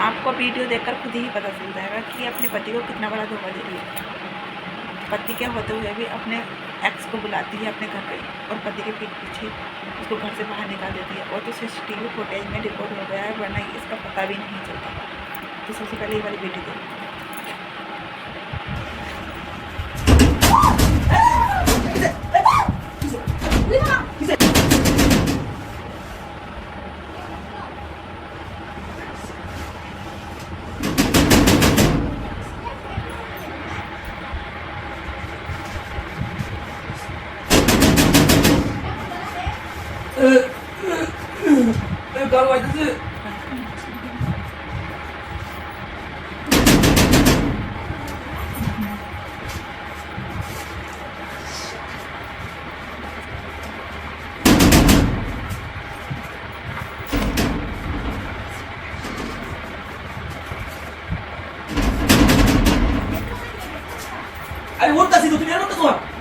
आपको वीडियो देखकर खुद ही पता चल जाएगा कि अपने पति को कितना बड़ा धोखा दे रही है। पति के होते हुए भी अपने एक्स को बुलाती है अपने घर पे और पति के पीठ पीछे उसको घर से बाहर निकाल देती है। और तो सीसीटीवी फुटेज में रिकॉर्ड हो गया है, वरना इसका पता भी नहीं चलता। तो सबसे पहले ये वाली वीडियो देखो। 가로 와 있지. 아니 왔다 지도 그냥 왔다 좋아.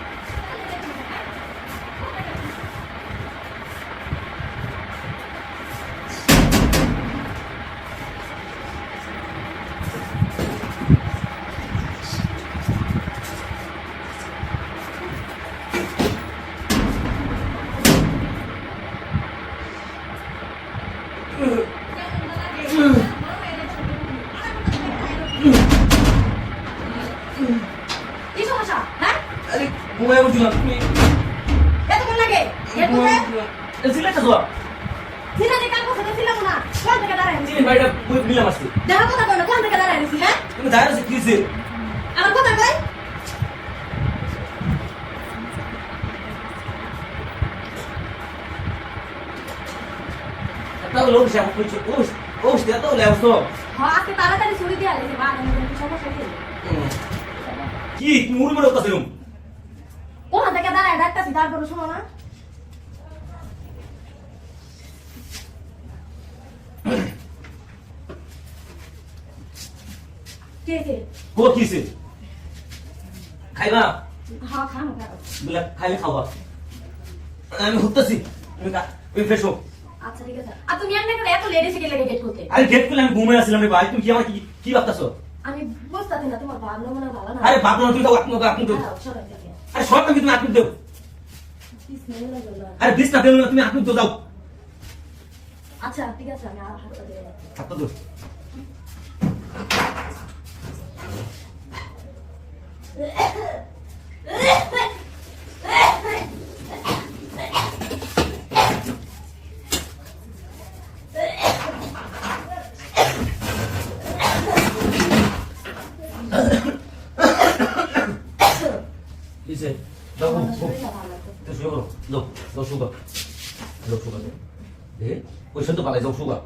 কি সমস্যা? হ্যাঁ? 아니 뭐야 이거 지금 এতক্ষণ লাগে? এরপরে সিলেটা 좋아. সিনাতে কাল কথা ছিলাম না। কোন থেকে দাঁড়ায়? 지금 말이다 밀려 맞지. দেখা কথা কই না, কোন থেকে দাঁড়ায় আছিস? হ্যাঁ? 근데 나야서 키스. আমার কথা কই? তাও লোক সব কিছু ওস ওস দিয়া তো লেওস তো হ্যাঁ, আজকে তাড়াতাড়ি ছুরি দিয়ে আইছি। বা আমি কি সমস্যা কি? কি মুড়ি মুড়ি করতেছিলাম কোন থেকে দাঁড়ায় ডাক্তার তারপর শোনো না। কে কে? ও কিসে খাইবা হ্যাঁ, খাম খাও। বলে খাইলে খাওয়া আমি হুতছি তুমি ফ্রেশ হো আচ্ছা ঠিক আছে। আর তুমি এমনি করে এত লেট এসে গেলে গেট করতে? আরে গেট খুলে আমি ঘুমিয়ে আসছিলাম রে ভাই তুমি কি আমার কি ভাবতাছো আমি বুঝতে না তোমার ভাবনা মনে ভালো না। আরে ভাবনা তুমি তো আপনি তো সবাই দেখে। আরে সব তুমি আপনি দাও বিসমিল্লাহ বলো। আরে বিশ না দেও না তুমি আপনি তো দাও আচ্ছা ঠিক আছে, আমি আর হাতটা দিয়ে যাচ্ছি। হাতটা দাও 이제 나고 আমার শরীরটা ভালো আছে। 또 수가 너 수가 너 수가 네? ওই শব্দ পালাই যাও সুগা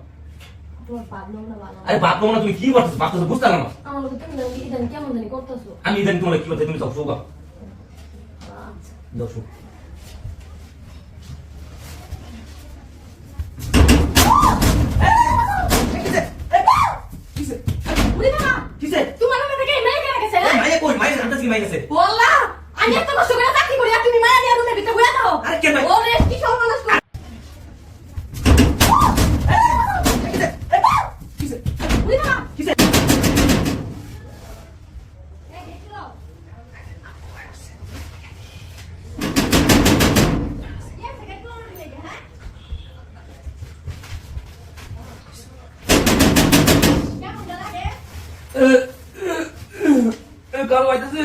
তোমার ভাবনা মনে ভালো না। আরে বাপ না তুমি কি করতেছো বাপ তো বুঝতে না আমার লোক তুমি ইদান কেমন জানি করতেছো। আমি ইদানি তোমার কি বলতে তুমি যাও সুগা আচ্ছা যাও সু উনি বাবা কিসে তোমার নামে থেকে মেয়ে কেন গেছে? মাইয়া কই মাইয়া জানতাছি কি মাইয়া গেছে বললা আমি এত কষ্ট করে চাকরি করি আর তুমি মায়া নিয়ে রুমে ভিতরে বসে দাও। আরে কে ভাই ওরে কি সর্বনাশ কর। কিসে উনি বাবা কিসে এই দেখো ये सेकंड फ्लोर में लेके हैं क्या मुझे लगे 가로 와 있지